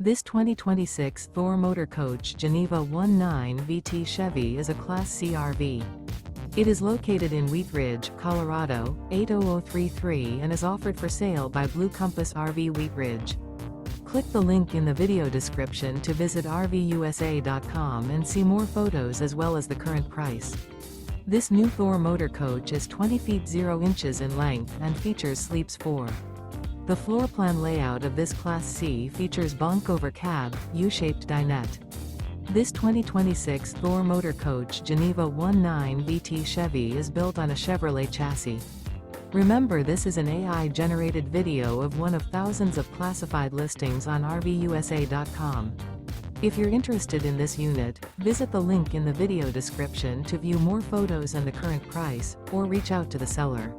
This 2026 Thor Motor Coach Geneva 19 VT Chevy is a Class C RV. It is located in Wheat Ridge, Colorado, 80033 and is offered for sale by Blue Compass RV Wheat Ridge. Click the link in the video description to visit RVUSA.com and see more photos as well as the current price. This new Thor Motor Coach is 20 feet 0 inches in length and features sleeps 4. The floor plan layout of this Class C features bunk over cab, U-shaped dinette. This 2026 Thor Motor Coach Geneva 19 VT Chevy is built on a Chevrolet chassis. Remember, this is an AI-generated video of one of thousands of classified listings on RVUSA.com. If you're interested in this unit, visit the link in the video description to view more photos and the current price, or reach out to the seller.